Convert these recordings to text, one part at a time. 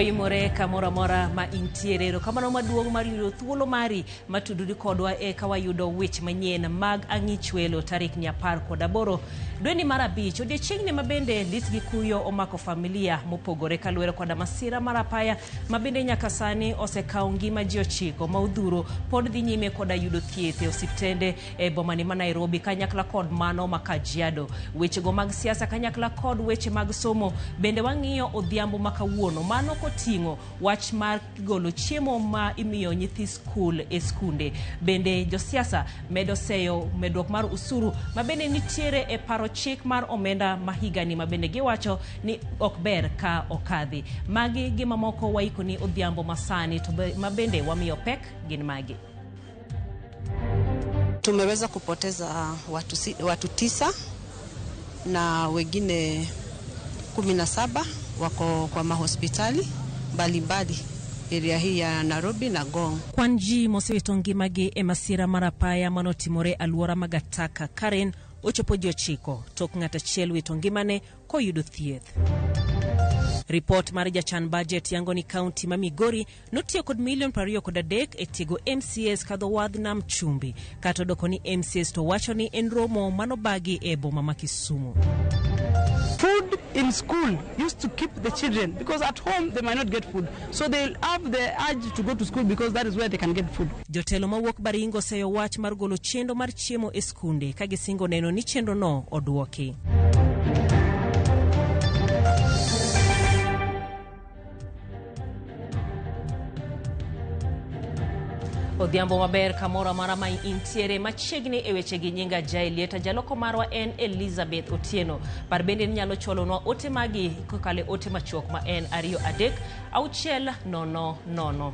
Oimore kamora mora ma intiere kamano maduong' mar yudo thuolo mari matuduri kodwa kawayudo wich manyien mag ang'ichwelo tarik 18 dweni mar 5 odiechiengni mabende lit gi kuyo omako familia mopogore kaluwore koda masira mar apaya mabende nyaka sani osekawo ngima ji 9 ma odhuro pod dhi nyime koda yudo thieth e osiptende bomani ma Nairobi kanyakla kod mano ma Kajiado. Wechego mag siasa kanyakla kod weche mag somo bende wang'iyo odhiambo makawuono mano koting'o wach mar golo chiemo ma imiyo nyithi skul e skunde. Bende josiasa medo seyo medruok mar usuru mabende nitiere e paro chik mar omenda mahigani mabende giwacho ni ok ber ka okadhi. Magi gi mamoko waiko ni odhiambo masani to mabende wamiyo pek gin magi. Tumeweza kupoteza watu 9 na wengine 17 wako kwa mahospitali mbalimbali area hii ya Nairobi na Ngong. Kwanji mosewito ngimagi e masira mar apaya manotimore aluora magataka Karen ochopo ji 9 tok ng'at achiel wito ngimane koyudo thieth. Report mar jachan budget yango ni county ma Migori notiyo kod $23 e tiego MCS kadho wadh nam chumbi kata doko ni MCS to wacho ni en romo manobagi e boma ma Kisumu. Food in school used to keep the children because at home they might not get food. So they'll have the urge to go to school because that is where they can get food. Jotelo mawuok Baringo seyo wach mar golo chendo mar chiemo e skunde ka gisingo neno ni chendo no oduoki. Odhiambo maber kamora mara ma intiere machiegni e weche gi nyinga Jailieta jaloko marwa en Elizabeth Otieno. Par bende nyalo cholonwa ote magi kokale ote machuok ma en 23600.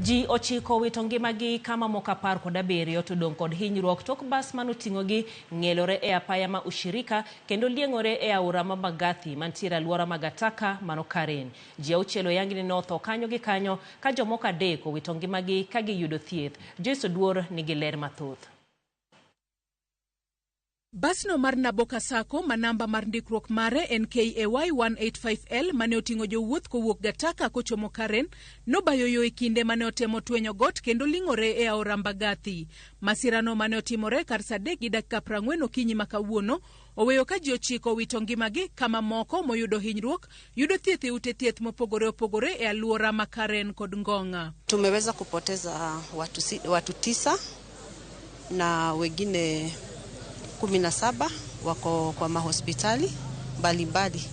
Ji 9 wito ngimagi kama moko 17 to dong kod hinyruok tok bas manoting'ogi ng'elore e apaya ma Ushirika kendo lieng'ore e aora ma Magathi mantiere aluora Magataka mano Karen. Ji 6 yangni notho kanyo gi kanyo ka jomoko 3 wito ngimagi ka giyudo thieth. Joyce Oduor nigi ler mathoth. Basno mar Naboka Sacco manamba mar ndikruok mare NKAY 185L mane oting'o jowuoth kowuok Gataka kochomo Karen nobayoyo e kinde mane otemo twenyo got kendo ling'ore e aora Mbagathi. Masirano mane otimore kar 3:40 okinyi makawuono oweyo ka ji 9 wito ngimagi kama moko moyudo hinyruok yudo thieth e ute thieth mopogore opogore e aluora ma Karen kod Ngonga. Tumeweza kupoteza watu 9 na wengine 17 wako kwa mahospitali mbalimbali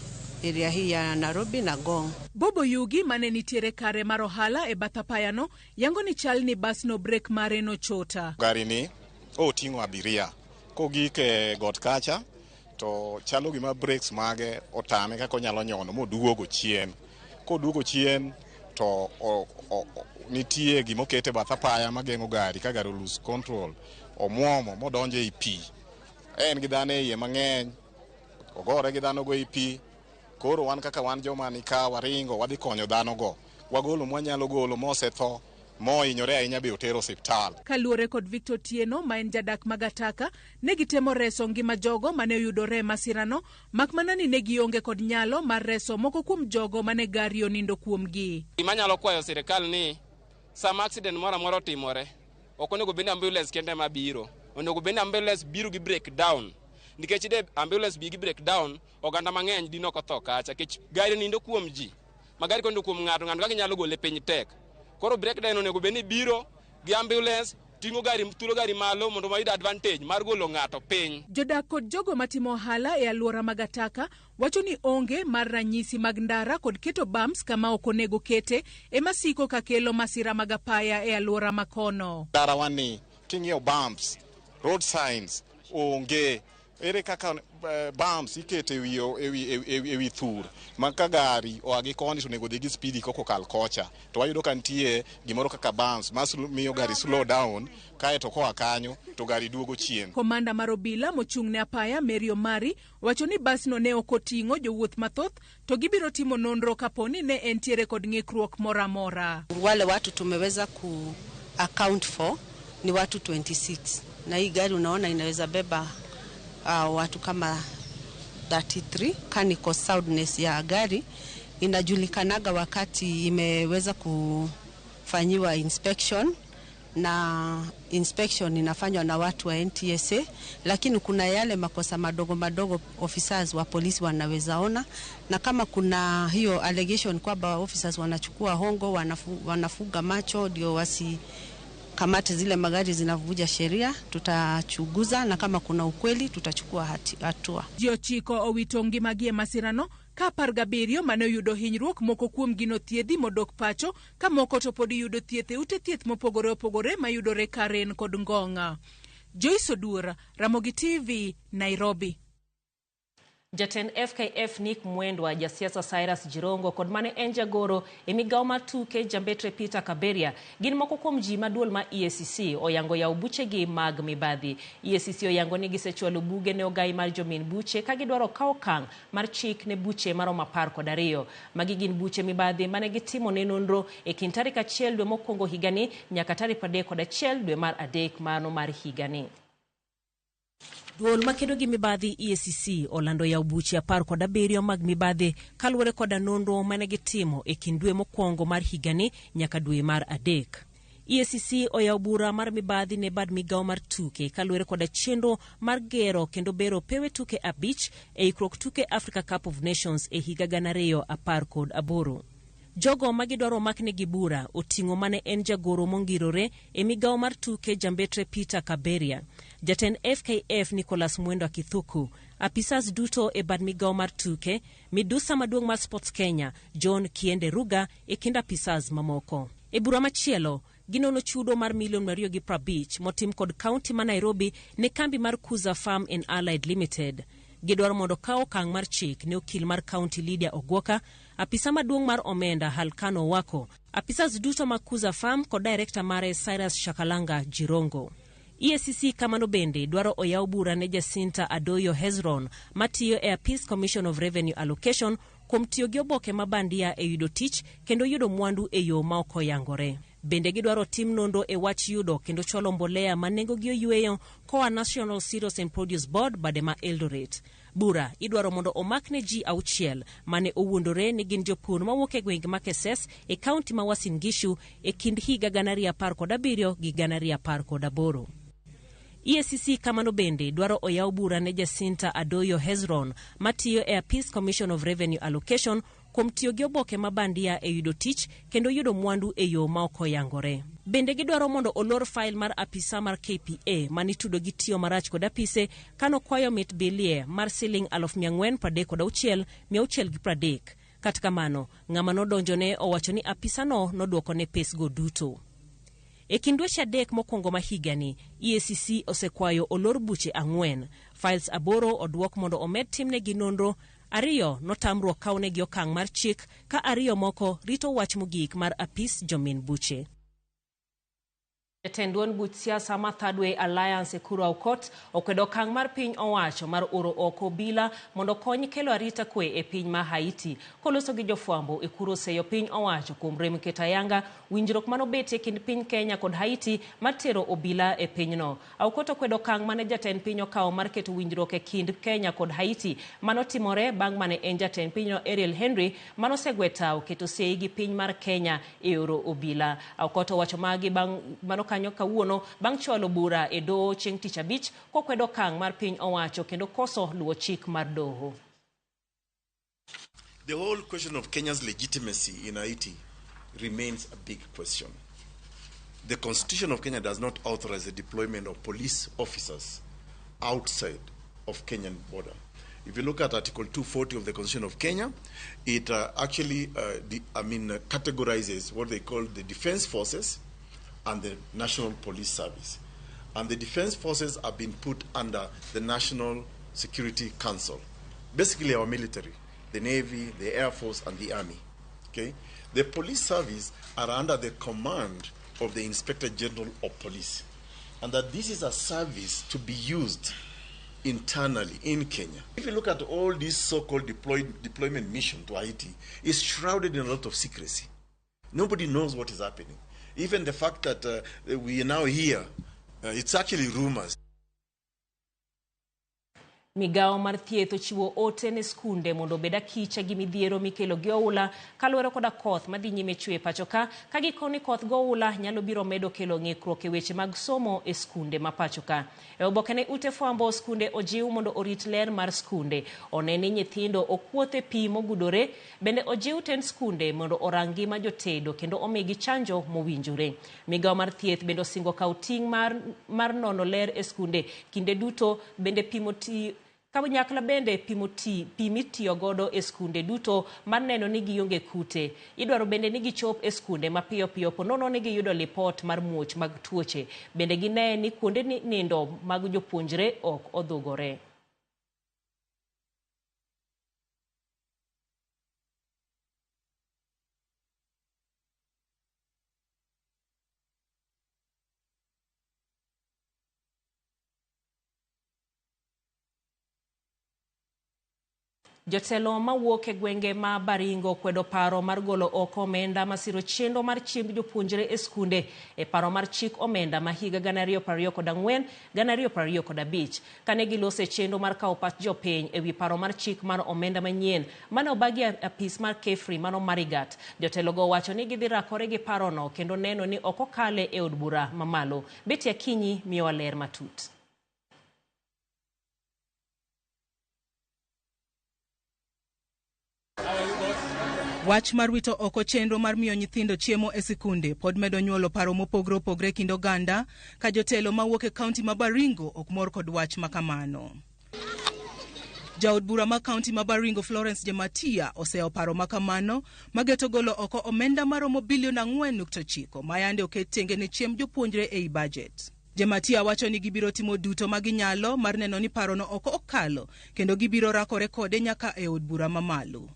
area hii ya Nairobi na Ngong. Bobo Yugi mane nitiere kare mar ohala e bathapayano yango ni chal ni basno break mare no chota. Gari ni oting'o abiria kogike got kacha to chalo gima brakes mage otame kaka onyalo nyono moduogo chien. Koduogo chien to nitie gima okete bathapaya mageng'o gari ka gari lose control omwomo modonje e pi. En gi dhano iye mang'eny ogore gi dhano go e pi. Koro wan kaka wan joma ni ka waringo wadhi konyo dhano go wagolo mwanyalo golo mosetho mohinyore ahinya be otero osiptal. Kaluore kod Victor Tieno ma en jadak Magataka ne gitemo reso ngima jogo mane oyudore masirano makmana ni ne gionge kod nyalo mar reso moko kuom jogo mane gari onindo kuomgi. Manyalo kwayo sirikal ni sama accident moro amora otimore ok onego bed ambulance kende mabiro, onego bed ambulance biro gi breakdown. Nikech de ambulance bi gi breakdown oganda mang'eny dino ko tho kacha kech gari nindo kuom ji magari kondo kuom ng'ato kaka nyalo gole piny tek. Koro breakdown onego bed ni biro gi ambulance tingo gari mtulo gari malo mondo mayud advantage mar golo ng'ato piny. Jodak kod jogo matimo ohala e aluora Magataka wacho ni onge mar ranyisi mag ndara kod keto bumps kama ok onego kete e masiko ka kelo masira magapaya e aluora makono. Ndara wani king'io bumps, road signs onge. Ere kaka bumps ikete ewi thur maka gari oagi koni to nego dhi gi speed koko kal kocha to wayudo ka nitie gimoro kaka bumps miyo gari slow down kae to koa kanyo to gari duogo chien. Komanda mar obila mochung'ne apaya Mary Omari wacho ni basno ne okoting'o jowuoth mathoth to gibiro timo nonro kaponi ne entiere kod ng'ikruok moro amora. Wale watu tumeweza ku account for ni watu 26 na hii gari unaona inaweza beba watu kama 33 kaniko soundness ya gari inajulikanaga wakati imeweza kufanyiwa inspection, na inspection inafanywa na watu wa NTSA, lakini kuna yale makosa madogo madogo officers wa polisi wanaweza ona, na kama kuna hiyo allegation kwamba officers wanachukua hongo, wanafuga macho ndio kamate zile magari zinavuja sheria, tutachunguza, na kama kuna ukweli tutachukua hatua. Jochiko owito ngimagie masirano ka 17 mane oyudo hinyruok, moko kuom gino thiedhi modok pacho, ka moko to pod yudo thieth e ute thieth mopogore opogore mayudore Karen kod Ngonga. Joyce Oduora, Ramogi TV, Nairobi. Jatend FKF Nick Mwendwa, jasiasa Cyrus Jirongo kod mane en jagoro e migawo mar tuke Jambetre Peter Kaberia gin moko kuom ji maduol ma EACC oyango yaw buchegi mag mibadhi. EACC oyango ni gisechwalo buge ne ogai mar jomin buche ka gidwaro kawo okang' mar chik ne buche maromo 12. Magi gin buche mibadhi mane gitimo ne nonro e kind tarik 1 dwe mokwongo higani nyaka tarik 31 dwe mar adek mano mar higani. Duol makedo gi mibadhi EACC olando yaw buche 17 mag mibadhi kaluwore koda nonro mane gitimo e kind dwe mokwongo mar higani nyaka dwe mar adek. EACC oyaw bura mar mibadhi ne bad migawo mar tuke kaluwore koda chenro mar gero kendo bero pewe tuke 5 e ikruok tuke Africa Cup of Nations e higa 2018. Jogo magidwaro makne gi bura oting'o mane en jagoro mongirore e migawo mar tuke Jambetre Peter Kaberia, jatend FKF Nicholas Mwendwa Kithuku, apisas duto e bad migawo mar tuke, midusa maduong' mar Sports Kenya John Kiende Ruga e kind apisas mamoko. E bura machielo, ginono chudo mar $250 motim kod kaunti ma Nairobi ne kambi mar Kuza Farm and Allied Limited. Gidwaro mondo kawo okang' mar chik ne okil mar kaunti Lydia Ogwoka, apisa maduong' mar omenda Halkano Wako, apisas duto mag Kuza Farm kod director mare Cyrus Shakalanga Jirongo. EACC kamano bende dwaro oyaw bura ne Jacinta Adoyo Hezron matiyo e Appeals Commission of Revenue Allocation kuom tiyo gi oboke mabandia e yudo tich kendo yudo mwandu e yo ma ok oyangore. Bende gidwaro tim nondo e wach yudo kendo cholo mbolea manengo gi oyweyo koa National Cereals and Produce Board badema Eldoret. Bura idwaro mondo omakne ji 6 mane owuondore ni gin jopur mawuok e gwenge ma Keses e kaunti ma Uasin Gishu e kind higa 2017 gi 2018. EACC kamano bende dwaro oyaw bura ne Jacinta Adoyo Hezron matiyo e Appeals Commission of Revenue Allocation kuom tiyo gi oboke mabandia e yudo tich kendo yudo mwandu e yo ma ok oyangore. Bende gidwaro mondo olor file mar apisa mar KPA manitudo gi tiyo marach kod apise kano kwayo mit bilie mar $436,630. Kata kamano, ng'ama nodonjone owacho ni apisa no nodwoko ne pesgo duto. E kind dweche 3 mokwongo ma higani, EACC osekwayo olor buche 4, files 8 odwok mondo omed timne gi nonro, 2 notamruok kawne gi okang' mar chik ka 2 moko rito wach mogik mar apis jomin buche. Jatend buch siasa ma Third Way Alliance e Kuru Aukot okwedo okang' mar piny owacho mar oro oko obila mondo kony kelo arita kwe e piny ma Haiti. Koloso gi jofwambo e Kuru oseyo piny owacho kuom rem keto ayanga winjruok manobete e kind piny Kenya kod Haiti matero obila e pinyno. Aukot okwedo okang' mane jatend piny okawo mar keto winjruok e kind Kenya kod Haiti manotimore bang' mane en jatend pinyno Ariel Henry manosegwe tawo keto sei gi piny mar Kenya e oro obila. Aukot owacho magi bang' kanyo kawuono bang' chwalo bura e doho chieng' tich abich kokwedo okang' mar piny owacho kendo koso luwo chik mar doho. The whole question of Kenya's legitimacy in Haiti remains a big question. The Constitution of Kenya does not authorize the deployment of police officers outside of Kenyan border. If you look at Article 240 of the Constitution of Kenya, it categorizes what they call the defense forces and the National Police Service. And the defense forces have been put under the National Security Council. Basically our military, the Navy, the Air Force, and the Army. Okay? The police service are under the command of the Inspector General of Police. And that this is a service to be used internally in Kenya. If you look at all this so-called deployment mission to Haiti, it's shrouded in a lot of secrecy. Nobody knows what is happening. Even the fact that we are now here, it's actually rumors. Migao mar thieth ochiwo ote ne skunde mondo beda kicha gi midhiero mikelo gi oula kaluwore koda koth madhi nyime chwe pacho ka gikoni koth go oula nyalo biro medo kelo ng'ikruok e weche mag somo e skunde ma pacho ka. E oboke ne ute fwambo, skunde ojiw mondo orit ler mar skunde, one ni nyithindo okuothe pi mogudore, bende ojiw tend skunde mondo orang ngima jotedo kendo omigi chanjo mowinjore. Migao mar thieth bende osingo kawo ting' mar nono ler e skunde kinde duto, bende Kanyakla bende pi mitiyo godo e skunde duto mar neno ni gionge kute. Idwaro bende ni gichop e skunde mapiyo piyo ponono ni giyudo lipot mar muoch mag tuoche. Bende gine ni kuonde nindo mag jopuonjre ok odhugore. Jotelo mawuok e gwenge ma Baringo kwedo paro mar golo oko omenda masiro chenro mar chiemb jopuonjre e skunde e paro mar chik omenda ma higa 2024 2025 kane gilose chenro mar kawo pach jopiny e wi paro mar chik mar omenda manyien mane obagi apis mar Kefri mano Marigat. Jotelo go wacho ni gidhi rakore gi paro no kendo neno ni ok okale e od bura mamalo. Betty Akinyi miyowa ler matut. Wach mar wito oko chenro mar miyo nyithindo chiemo e sikunde pod medo nyuolo paro mopogre opogre kind oganda ka jotelo mawuok e kaunti ma Baringo ok mor kod wach makamano. Jaod bura ma kaunti ma Baringo Florence Jematia oseo paro makamano mageto golo oko omenda maromo bilion 4.9 mayande oket tenge ne chiemb jopuonjre ei budget. Jematia wacho ni gibiro timo duto maginyalo mar neno ni paro no ok okalo kendo gibiro rakore kode nyaka e od bura mamalo.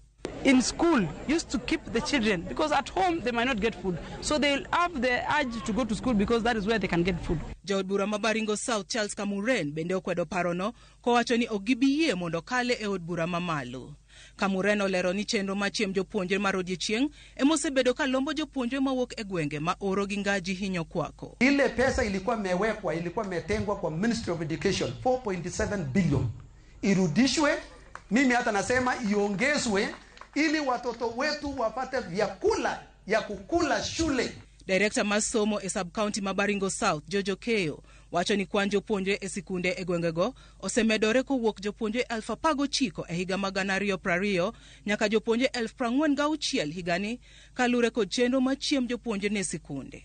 In school used to keep the children because at home they might not get food, so they'll have the urge to go to school because that is where they can get food. Jaod bura ma Baringo South Charles Kamuren bende okwedo paro no kowacho ni ok gibiyie mondo kale e od bura mamalo. Kamuren olero ni chenro ma chiem jopuonjre mar odiechieng' emosebedo ka lombo jopuonjre mawuok e gwenge ma oro gi ngaji hinyo kwako. Ile pesa ilikuwa metengwa kwa Ministry of Education 4.7 billion irudishwe. Mimi hata nasema iongezwe ili watoto wetu wapate vyakula ya kukula shule. Director masomo e sub-county ma Baringo South, Jojo Keyo, wacho ni kwan jopuonjre e sikunde e gwengego osemedore kowuok jopuonjre 19,000 e higa mag 2020 nyaka jopuonjre 46,000 higani kalure kod chenro ma chiem jopuonjre ne sikunde.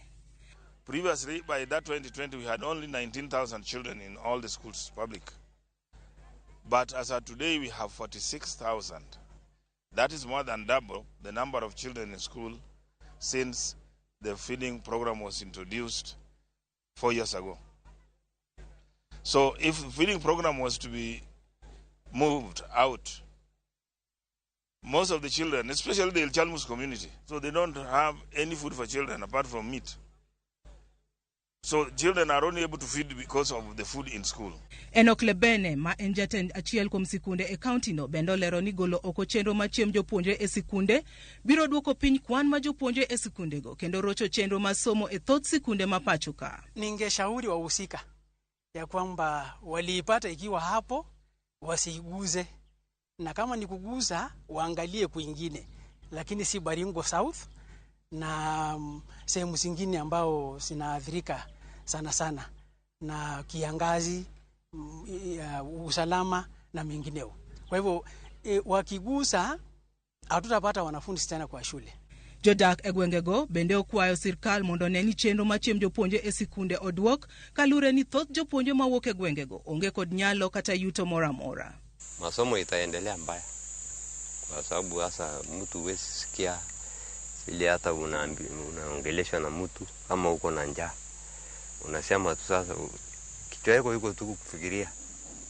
Previously, by that 2020, we had only 19,000 children in all the schools, public. But as of today, we have 46,000. That is more than double the number of children in school since the feeding program was introduced 4 years ago. So if the feeding program was to be moved out, most of the children, especially the Chalmus community, so they don't have any food for children apart from meat. So children are only able to feed because of the food in school. Enoch Lebene ma en jatend achiel kuom sikunde e kaunti no bendo lero ni golo oko chenro ma chiem jopuonjre e sikunde biro duoko piny kwan ma jopuonjre e sikunde go kendo rocho chenro ma somo e thoth sikunde ma pacho ka. Ningeshauri wahusika ya kwamba waliipata ikiwa hapo wasiguze, na kama ni kuguza waangalie kwingine, lakini si Baringo South na sehemu zingine ambao zinaathirika sana na kiangazi, usalama na mengineo. Kwa hivyo wakigusa hatutapata wanafunzi tena kwa shule. Jodak e gwengego bende okwayo sirkal mondo neni chenro ma chiem jopuonjre e sikunde odwok kalure ni thoth jopuonjre mawuok e gwengego onge kod nyalo kata yuto moramora. Masomo itaendelea mbaya kwa sababu hasa mtu huwezi sikia ili hata unaongeleshwa na mtu kama uko na njaa. Unasema tu sasa kichwa yako iko tu kufikiria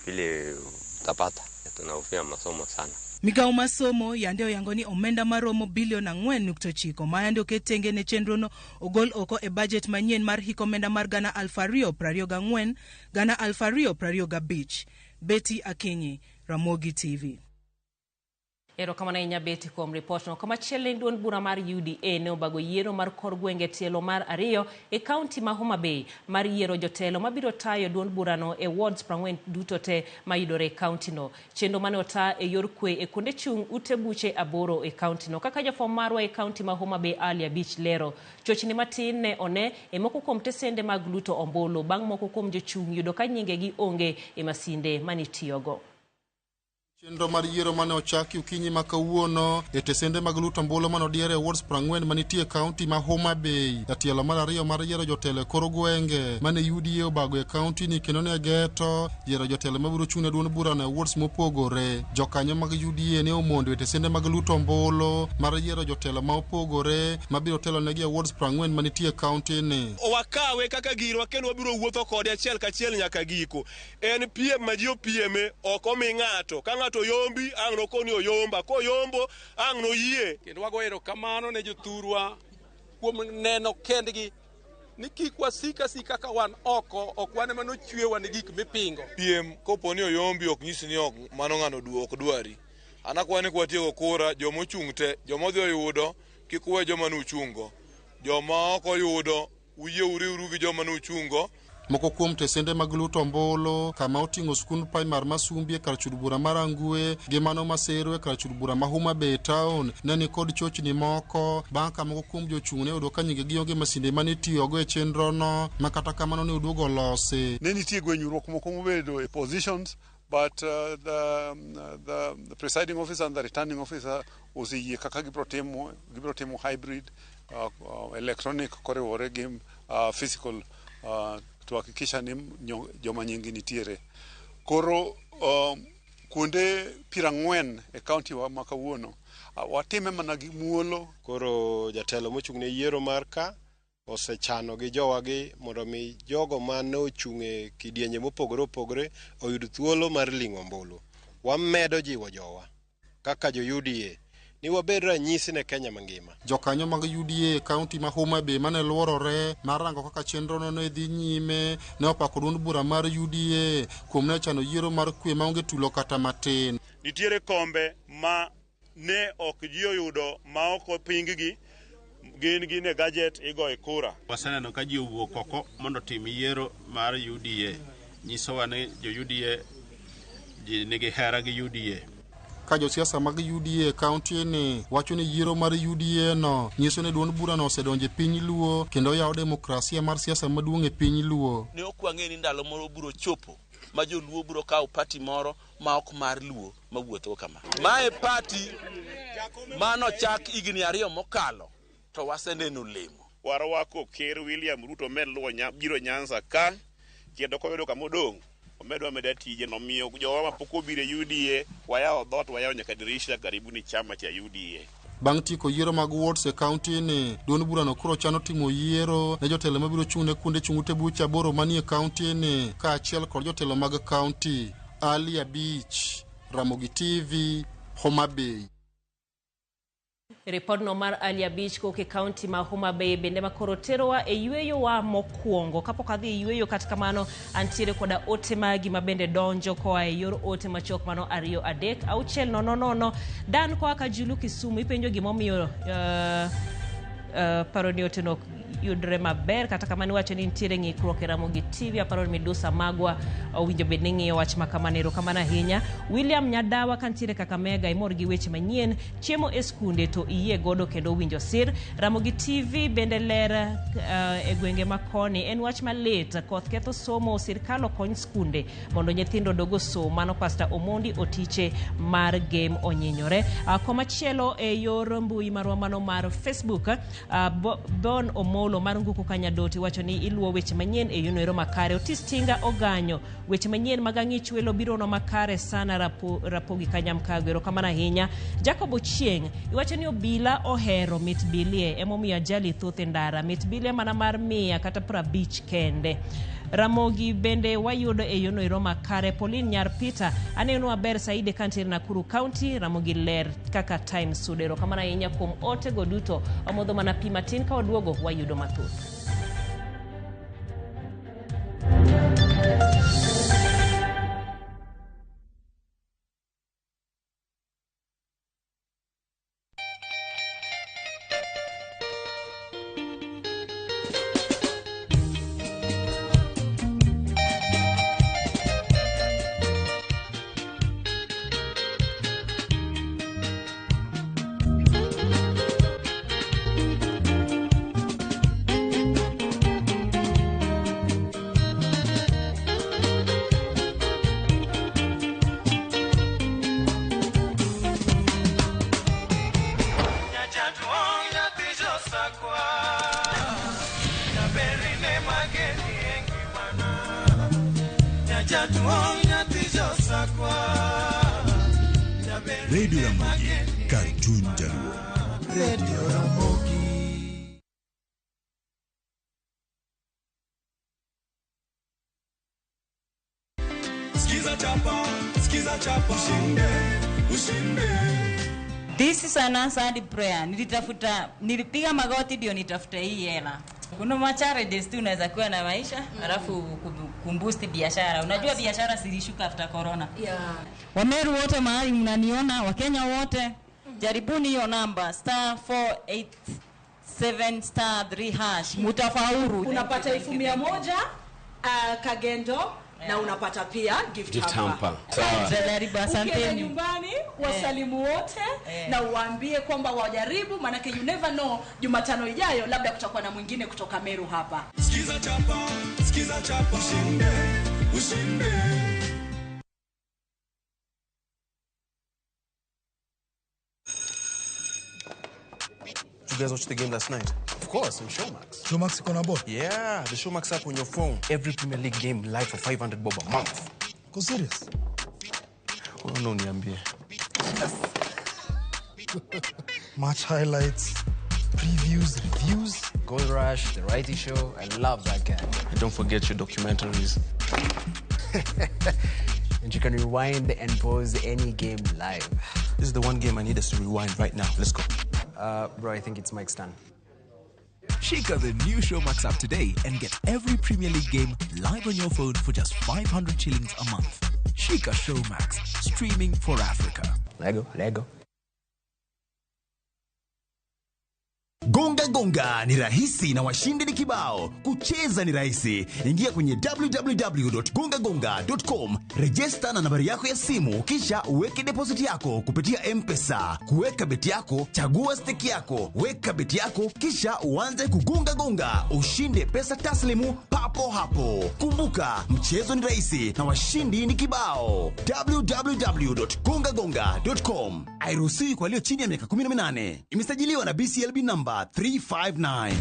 vile utapata. Tunahofia masomo sana. Migao masomo yandeo yangoni omenda maromo bilion 4.9 mayande oketenge ne chenro no ogol oko e budget manyien mar hik omenda mar Ghana 2024 Ghana 2025. Betty Akinyi, Ramogi TV. Erokamano ahinya Betty kuom ripotno. Komachielo duond bura mar UDA ne obago yiero mar kor gwenge tielo mar 2 e kaunti ma Homa Bay mar yiero jotelo mabiro tayo duond burano e wards 40 duto te mayudore e kaunti no. Chenro mane ota e yor kwe e kuonde chung' ute buche 8 e kaunti no. Kaka jafwamb marwa e kaunti ma Homa Bay Ali Abich lero, chochni matin ne one e moko kuom tesende mag luto ombulu bang' moko kuom jochung' yudo ka nyingegi onge e masinde manitiyogo. Chenro mar yiero mane ochaki ukinyi ma kawuono e tesende mag luto ombulu mane odiere e wards 40 manitie e kaunti ma Homa Bay. Jatelo mar 2 mar yiero jotelo e kor gwenge mane UDA obago e kaunti ni kendo ne geto yiero jotelo mabiro chung' ne duond burano e wards mopogore. Jokanyo mag UDA ne omondo e tesende mag luto ombulu mar yiero jotelo ma opogore mabiro telo negi e wards 40 manitie e kaunti ni. Wakawe kaka girwa kendo wabiro wuotho kode achiel kachiel nyaka giko. En piem ma ji opieme ok omi ng'ato ka ng'ato yombi ang' no koni oyomba ko yombo ang' no yie. Kendo wago erokamano ne jothurwa kuom neno kendgi ni kik wasika sika ka wan oko ok wan ema nochwewa ni gik mipingo. Piem koponi oyombi ok nyis ni ok mano ng'ano ok dwari. Anakwani kwatiego kura jomochung' te jomodhi oyudo kik we joma nuchungo. Joma ok oyudo uye uriuru gi joma nuchungo. Moko kuom tesende mag luto ombulu kama oting'o skund primar Masumbi e kar chud bura mar Angwe gi mano Masero e kar chud bura ma Homa Bay town ne ni kod chochni moko bang' ka moko kuom jochung' ne oyudo ka nyingegi onge masinde mane tiyogo e chenro no ma kata kamano ne oduogo losi. Ne nitie gwenyruok moko mobedo e positions but the presiding officer and the returning officer oseyie kaka gibiro timo hybrid electronic koriwore gi physical tuhakikisha ni joma nyingi nitiere. Koro kuonde 40 e kaunti wa makawuono watime mana gi muolo. Koro jatelo mochung' ne yiero mar ka osechano gi jowagi mondo mi jogo mane ochung' e kidienje mopogore opogore oyud thuolo mar ling'o ombulu. Wamedo jiwo jowa kaka jo UDA ni wabed ranyisi ne Kenya mangima. Jokanyo mag UDA e kaunti ma Homa Bay mane luorore mar rango kaka chenro no ne dhi nyime ne opako duond bura mar UDA kuom ne chano yiero mar kwe maonge tulo kata matin. Nitiere kombe ma ne ok ji oyudo ma ok opinggi gin ne gadget igoye kura. Waseneno ka ji owuok oko mondo tim yiero mar UDA. Nyisowa ni jo UDA ji nigi hera gi UDA. Ka josiasa mag UDA kaunti ni wacho ni yiero mar UDA no nyiso ni duond bura no osedonje piny Luo kendo yawo demokrasia mar siasa maduong' e piny Luo. Ne ok wang'e ni ndalo moro biro chopo ma jo Luo biro kawo party moro ma ok mar Luo ma wuotho kama. Mae party mano chak higni 2 mokalo to waseneno lemo. Warwako Ker William Ruto med luwo biro Nyanza ka kendo koyudo kama odong' omedo ameda tije nomiyo jowa mapok obiro UDA wayawo dhot wayawo nyaka dirisha karibu ni chama cha UDA. Bang' tieko yiero mag wards e kaunti ni duond burano koro chano timo yiero ne jotelo mabiro chung' ne kuonde chung' ute buche 8 manie kaunti ni kaachiel kod jotelo mag kaunti. Ali Abich, Ramogi TV, Homa Bay. Report no mar Ali Abich koke kaunti ma Homa Bay bende makoro terowa e yueyo wa mokwongo kapok adhi yueyo kata kamano antiere koda ote magi mabende donjo koa e yor ote machok mano 2 3 6 000 Dan koa ka Julu Kisumu ipenjo gimomiyo paroni ote no yudre maber kata kamani wacho ni ntiere ng'ikruok e Ramogi TV aparo Midusa Magwa owinjo bed ni ng'iyo wach makamanero kamana hinya. William Nyadawa kantiere Kakamega imor gi weche manyien chiemo e skunde to iye godo kendo winjo sir. Ramogi TV bende ler e gwenge makoni en wach malit koth ketho somo sirkal okony skunde mondo nyithindo dogo somo. Mano Pastor Omondi Otiche mar game onyinyore. Komachielo e yor mbui marwa mano mar Facebook Bon Omolo mar Nguku Kanyadoti wacho ni iluwo weche manyien e yunoero makare. Otis Tinga Oganyo weche manyien mag ang'ich welo biro no makare sana Rapogi Kanyamkagwero kamana hinya. Jacob Ochieng iwacho ni obila ohero mit bilie emomiyo ajali thoth e ndara. Mit bilie mana mar 100 kata 50 kende. Ramogi bende wayudo e yunoero makare. Pauline Nyar Peter aneno maber saide kantiere Nakuru County. Ramogi ler kaka Times Sudero kamana hinya kuom ote goduto omodho mana pi matin ka waduogo wayudo mathoth. Radio Ramogi, Cartoon Jaluo. Radio Ramogi. Skiza chapa, ushinde. This is an answered prayer. Nilipiga magoti ndio nitafuta hii hela. Kuna machallenges tu unaweza kuwa na maisha, alafu kumboost biashara. Unajua biashara zilishuka after corona. Yeah. Wameru wote mahali mnaniona, Wakenya wote, jaribuni hiyo namba *487*3#. Mutafaulu. Unapata 1,100 Kagendo. Na unapata pia gift hamper. Ukienda nyumbani wasalimu wote na uwaambie kwamba wajaribu, manake you never know, Jumatano ijayo labda kutakuwa na mwingine kutoka Meru hapa. Skiza chapa, ushinde. You guys watched the game last night? Of course, on Showmax. Showmax iko na board? Yeah, the Showmax app on your phone. Every Premier League game live for 500 bob a month. Go serious? Oh, no, niambie. Match highlights, previews, reviews. Goal Rush, The Righty Show. I love that guy. And don't forget your documentaries. And you can rewind and pause any game live. This is the one game I need us to rewind right now. Let's go. Bro, I think it's Mike's turn. Shika the new Showmax app today and get every Premier League game live on your phone for just 500 shillings a month. Shika Showmax, streaming for Africa. Lego. Gonga ni rahisi na washindi ni kibao. Kucheza ni rahisi. Ingia kwenye www.gongagonga.com, register na nambari yako ya simu, kisha uweke deposit yako kupitia M-Pesa. Kuweka beti yako, chagua stake yako, weka beti yako, kisha uanze kugonga, ushinde pesa taslimu papo hapo. Kumbuka, mchezo ni rahisi na washindi ni kibao. www.gongagonga.com. Hairuhusiwi kwa walio chini ya miaka 18. Imesajiliwa na BCLB number 359.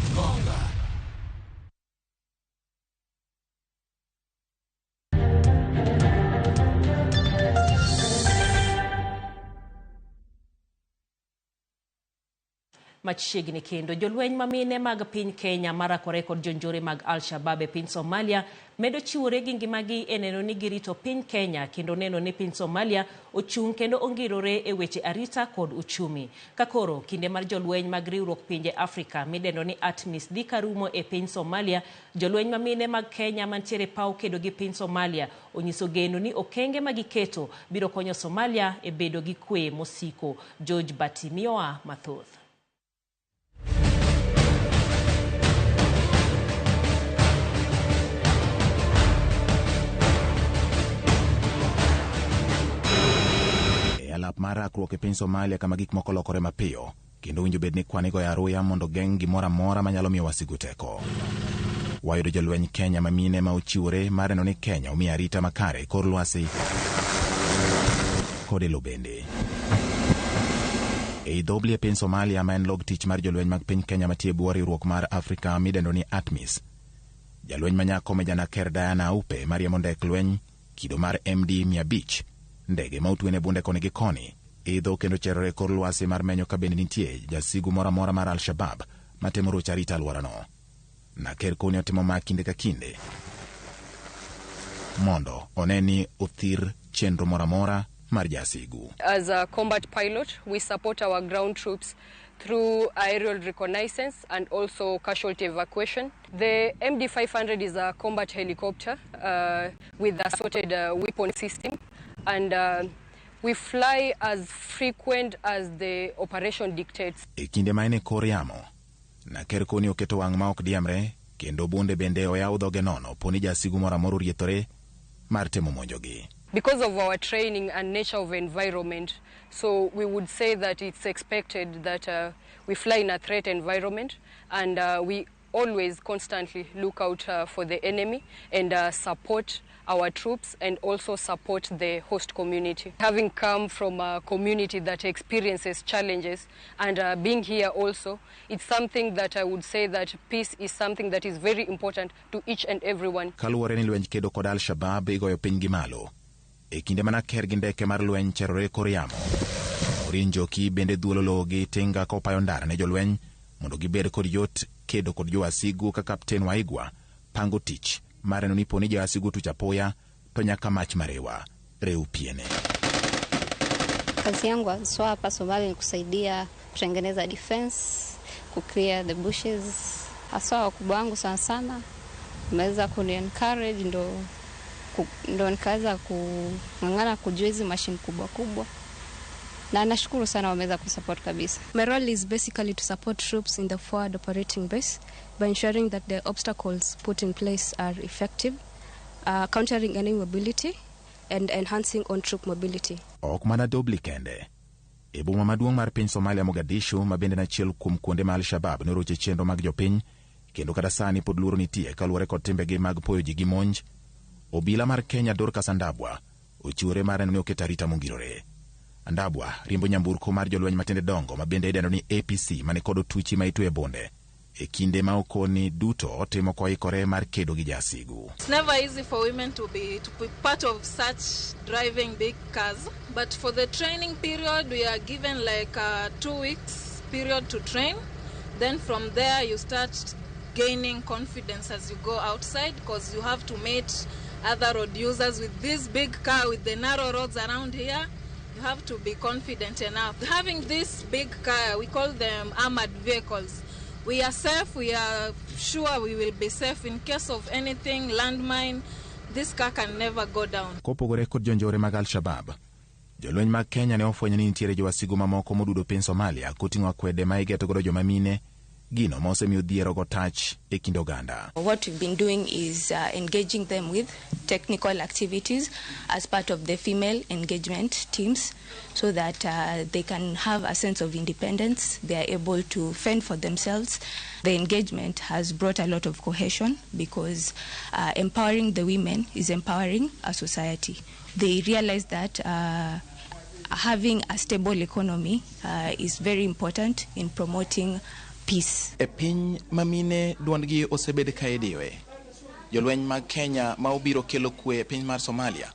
Machiegni kendo jolweny mamine mag piny Kenya marakore kod jonjore mag Al-Shabaab e piny Somalia medo chiwore gi ngimagi e neno ni girito piny Kenya kendo neno ni piny Somalia ochung' kendo ongirore e weche arita kod uchumi. Kakoro kinde mar jolweny mag riwruok pinje Afrika midendo ni ATMIS dhi karumo e piny Somalia, jolweny mamine mag Kenya mantiere paw kedo gi piny Somalia onyiso geno ni okenge magiketo biro konyo Somalia e bedo gi kwe mosiko. George Batimioa mathoth. Alap mar rakruok e piny Somalia kama gik moko lokore mapiyo, kendo winjo bed ni kwanigo ya aruya mondo geng' gimoro amora manyalo miyo wasigu teko. Wayudo jolweny Kenya mamine ma ochiwore mar neno ni Kenya omiyo arita makare e kor lwasi kod e lo bende. E dhobli e piny Somalia ma en log tich mar jolweny mag piny Kenya matie bwo riwruok mar Afrika midendo ni ATMIS, jalweny manyako Meja Ker Diana Aupe mariembo ndek lweny kido mar MD 500 ndege ma otwene bunde koni gi koni idho kendo cherore kor lwasi mar menyo ka bende nitie jasigu moro amora mar Al-Shabaab matemo rocho arita alworano. Naker koni otimo ma kinde ka kinde mondo oneni othir chenro moro amora mar jasigu. As a combat pilot, we support our ground troops through aerial reconnaissance and also casualty evacuation. The MD-500 is a combat helicopter with assorted weapon system, and we fly as frequent as the operation dictates. E kinde ma ene kor yamo, Naker koni oketo wang' ma ok diemre kendo bunde bende oyaw dhoge nono poni jasigu moro amora oriethore mar temo monjogi. Because of our training and nature of environment, so we would say that it's expected that we fly in a threat environment, and we always constantly look out for the enemy and support our troops and also support the host community. Having come from a community that experiences challenges and being here also, it's something that I would say that peace is something that is very important to each and everyone. Kaluwore ni lwenj kedo kod Al-Shabaab igoyo piny gi malo. E kinde mana ker gi ndeke mar lweny cherore kor yamo. Orin Njoki bende dhuolo lowo gi tinga kopayo ndara ne jolweny mondo gibed kod yot kedo kod jowasigu ka Kapten Waigwa pango tich mareno ni poni jowasigu tuch apoya to nyaka mach marewa reu piene. Kazi yangu haswa hapa Somalia ni kusaidia kutengeneza defense, kuclear the bushes. Haswa wakubwa wangu sana sana wameweza kuni-encourage ndo nikaweza kung'ang'ana kujua hizi machine kubwa kubwa. Na nashukuru sana wameweza kusupport kabisa. My role is basically to support troops in the forward operating base by ensuring that the obstacles put in place are effective, countering enemy mobility and enhancing on-troop mobility. Ok mana Dobli kende. E boma maduong' mar piny Somalia Mogadishu mabende nachiel kuom kuonde ma Al-Shabaab noroche chenro mag jopiny kendo kata sani pod luoro nitie kaluwore kod timbegi mag poyo ji gi monj. Obila mar Kenya Dorcas Andabwa ochiwore mar ni oketo arita mongirore. Andabwa riembo nyamburko mar jolweny matinde dongo mabende idendo ni APC mane kod otuchi ma itwe bonde e kinde ma okoni duto otimo koikore mar kedo gi jasigu. It's never easy for women to be part of such driving big cars, but for the training period we are given like a 2 weeks period to train. Then from there you start gaining confidence as you go outside, because you have to meet other road users with this big car with the narrow roads around here. You have to be confident enough. Having this big car, we call them armored vehicles. We are safe, we are sure we will be safe in case of anything, landmine. This car can never go down. Kopogore kod jonjore mag Al-Shabaab, jolweny mag Kenya ne ofwenyo ni nitiere jowasigu mamoko modudo piny Somalia koting'o akwede ma igeto godo joma mine, gino ma osemiyo dhiero go tach e kind oganda. What we've been doing is engaging them with technical activities as part of the female engagement teams so that they can have a sense of independence. They are able to fend for themselves. The engagement has brought a lot of cohesion because empowering the women is empowering a society. They realize that having a stable economy is very important in promoting peace. E piny mamine duondgi osebed ka idiwe. Jolweny mag Kenya ma obiro kelo kwe e piny mar Somalia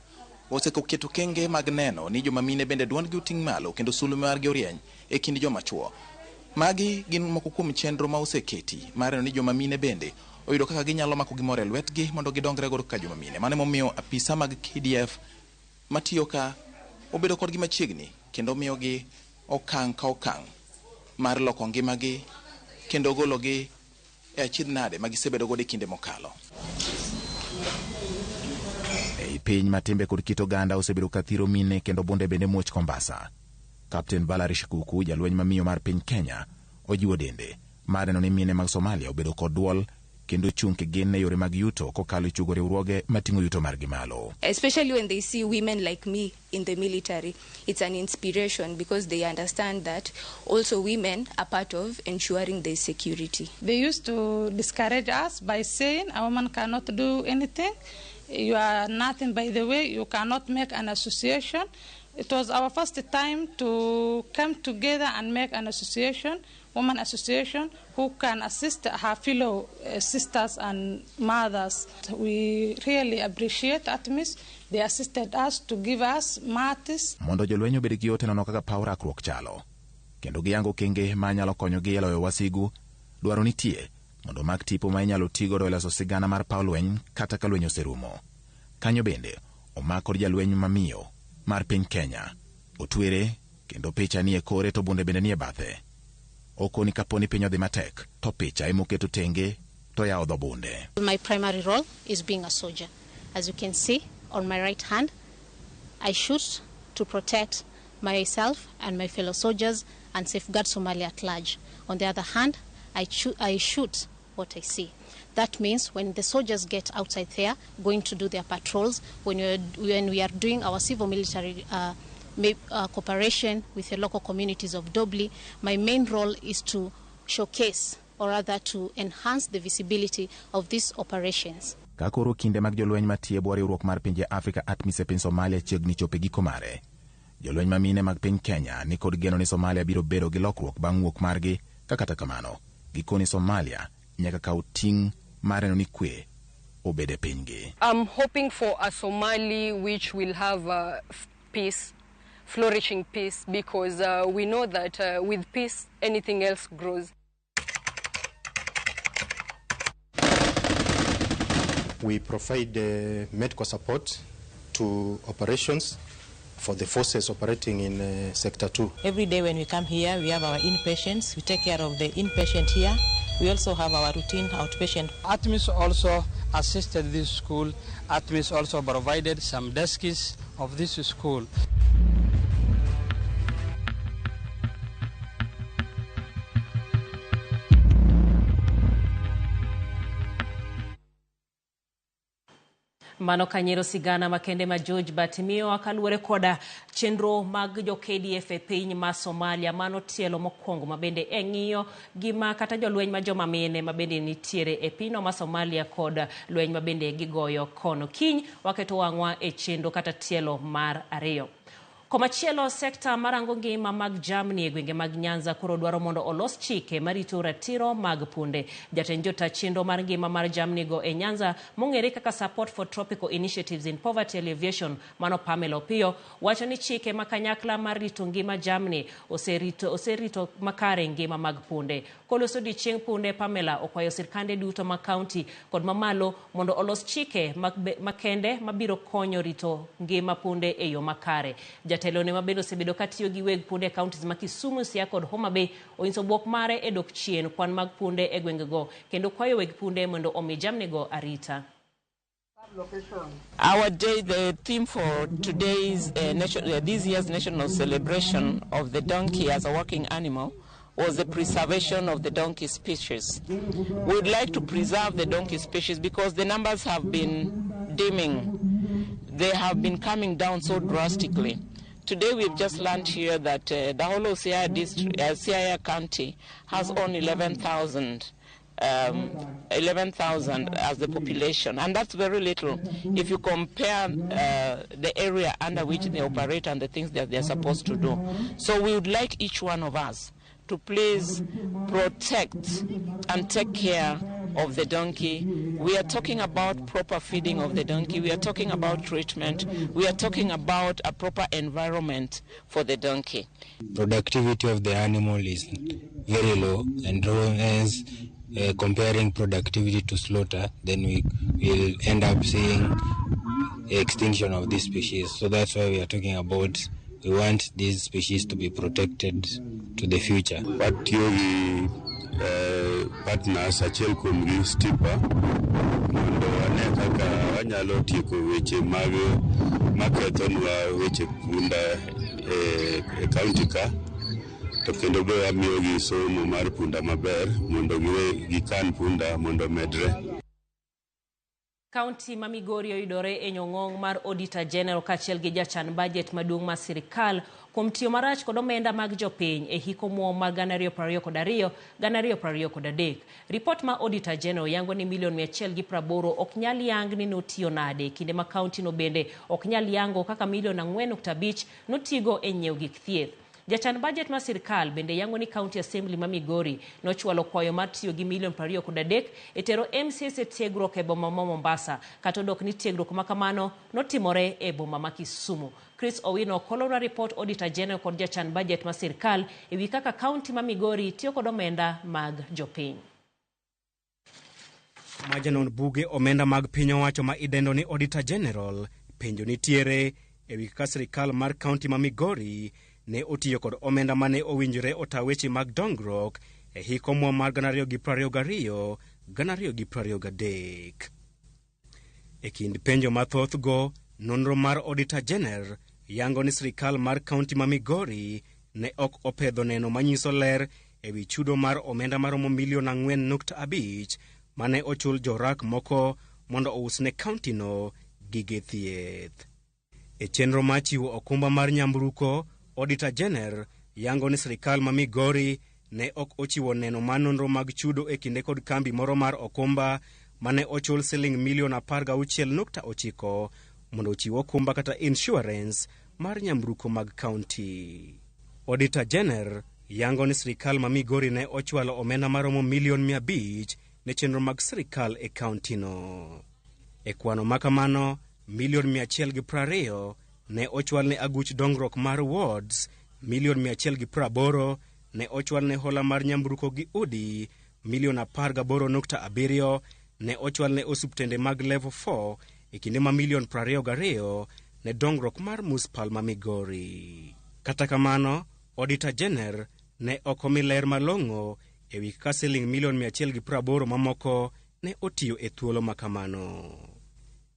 oseketo kenge mag neno ni jomamine bende duondgi uting' malo kendo sulme margi orieny e kind joma chuo. Magi gin moko kuom chenro ma oseketi mar neno ni jomamine bende oyudo kaka ginyalo mako gimoro e lwetgi mondo gidongre godo ka jomamine. Mane momiyo apisa mag KDF matiyo ka obedo kodgi machiegni kendo miyogi okang' ka okang' mar loko ngimagi kendo gologi e achidh nade magisebedo godo e kinde mokalo. Ei piny matimbe kod kit oganda osebedo ka thiro mine kendo bonde bende muoch kombasa. Kapten Valerie Shikuku, jalweny mamiyo mar piny Kenya, ojiwo dende mar neno ni mine mag Somalia obedo kod duol kendo chung' kigin ne yore mag yuto kokalo e chugo riwruoge mating'o yuto margi malo. Especially when they see women like me in the military, it's an inspiration because they understand that also women are part of ensuring their security. They used to discourage us by saying a woman cannot do anything. You are nothing, by the way, you cannot make an association. It was our first time to come together and make an association, woman association, who can assist her fellow sisters and mothers. We really appreciate ATMIS. They assisted us to give us matis. Mondo jolweny obed gi yote nono kaka paw rakruok chalo, kendo giyango kenge ma nyalo konyogi e loyo wasigu, dwaro nitie mondo mag tipo ma inyalo tigodo e loso sigana mar paw lweny kata ka lweny oserumo. Kanyo bende omak kod jalweny mamiyo mar piny Kenya otwere kendo picha ni e kore to bunde bende ni e bathe. Okoni kaponi piny odhi matek to picha emoketo tenge to yawo dho bunde. My primary role is being a soldier. As you can see on my right hand, I shoot to protect myself and my fellow soldiers and safeguard Somalia at large. On the other hand, I shoot what I see. That means when the soldiers get outside there, going to do their patrols, when we are doing our civil-military cooperation with the local communities of Dobli, my main role is to showcase or rather to enhance the visibility of these operations. Kakoro kinde mag jolweny matie bwo riwruok mar pinje Afrika ATMIS e piny Somalia chiegni chope giko mare. Jolweny mamine mag piny Kenya ni kod geno ni Somalia biro bedo gi lokruok bang' wuok margi, kata kamano gikoni Somalia nyaka kaw ting' mar neno ni kwe obede pinygi. I'm hoping for a Somali which will have peace, flourishing peace, because we know that with peace anything else grows. We provide medical support to operations for the forces operating in Sector 2. Every day when we come here, we have our inpatients. We take care of the inpatient here. We also have our routine outpatient. ATMIS also assisted this school. ATMIS also provided some desks of this school. Mano kanyero sigana makende ma George Batimio akaluore koda chenro mag jo KDF e piny ma Somalia. Mano tielo mokwongo mabende ng'iyo gima kata jolweny ma joma mine mabende nitiere e pino ma Somalia kod lweny mabende gigoyo kono. Kiny waketo wang'wa e chenro kata tielo mar ariyo. Komachielo sekta marango ngima mag jamni e gwenge mag Nyanza koro dwaro mondo olos chike marito ratiro mag punde. Jatend jota chenro mar ngima mar jamni go e Nyanza mong'ere kaka Support for Tropical Initiatives in Poverty Alleviation mano Pamela Opiyo wacho ni chike makanyakla mar rito ngima jamni oserito makare ngima mag punde. Koloso dichieng punde, Pamela okwayo sirkande duto ma county kod mamalo mondo olos chike makende mabiro konyo rito ngima punde e yo makare. Jatelo ne mabendo osebedo katiyo gi weg punde counties ma Kisumu, Siaya kod Homa Bay onyiso buok mare e dok chien kwan mag punde e gwengego kendo kwayo weg punde mondo omi jamnigo arita. The theme for today's this year's national celebration of the donkey as a working animal was the preservation of the donkey species. We would like to preserve the donkey species because the numbers have been dimming. They have been coming down so drastically. Today we've just learned here that the whole of Siaya County has only 11,000 as the population, and that's very little if you compare the area under which they operate and the things that they're supposed to do. So we would like each one of us to please protect and take care of the donkey. We are talking about proper feeding of the donkey. We are talking about treatment. We are talking about a proper environment for the donkey. Productivity of the animal is very low, and hence comparing productivity to slaughter, then we will end up seeing extinction of this species. So that's why we are talking about we want these species to be protected to the future. But partners achiel kuom gi Stipa mondo wane kaka wanyalo tieko weche mag makethonwa weche punda e county ka, to kendo be amiyo gi somo mar punda maber mondo gikan punda mondo medre. County ma Migori oyudore e nyong'ong mar Auditor General kachiel gi jachan budget maduong' mar sirkal kuom tiyo marach kod omenda mag jopiny e hiko muom mar 2022-2023. Report ma Auditor General yango ni milion 180 ok nyal yang ni notiyo nade, kinde ma county no bende ok nyal yango kaka milion 4.5 notigo e nyiew gik thieth. Jachan budget ma sirkal bende yango ni County Assembly ma Migori nochwalo kwayo mar tiyo gi milion 23 e tero MCS e tiegruok e boma ma Mombasa, kata dok ni tiegruok makamano notimore e boma ma Kisumu. Chris Owino kolora report Auditor General kod jachan budget ma sirkal e wi kaka county ma Migori tiyo kod omenda mag jopiny. Majanon buge omenda mag piny owacho ma idendo ni Auditor General penjo nitiere e wi kaka sirkal mar county ma Migori ne otiyo kod omenda mane owinjore ota weche mag dongruok e hiko muom mar 2022-2023. E kind penjo mathoth go, nonro mar Auditor General yango ni sirkal mar county ma Migori ne ok opedho neno manyiso ler e wi chudo mar omenda maromo milion 4.5 mane ochul jorak moko mondo ousne county no gige thieth. E chenro ma chiwo okumba mar nyamruko, Auditor General yango ni sirkal ma Migori ne ok ochiwo neno mar nonro mag chudo e kinde kod kambi moro mar okumba mane ochul siling milion 16.9 mondo ochiw okumba kata insurance mar nyamruko mag kaunti. Auditor General yango ni sirikal ma Migori ne ochwalo omenda maromo milion 500 ne chenro mag sirikal e kaunti no. E kwano makamano, milion 120 ne ochwal ne aguch dongruok mar wards, milion 180 ne ochwal ne hola mar nyamruko gi udi, milion 18.7 ne ochwal ne osuptende mag level 4 e kinde ma milion 22 ne dongruok mar muspal ma Migori. Kata kamano, Auditor General ne okomi ler malong'o e wi ka siling milion 180 mamoko ne otiyo e thuolo makamano.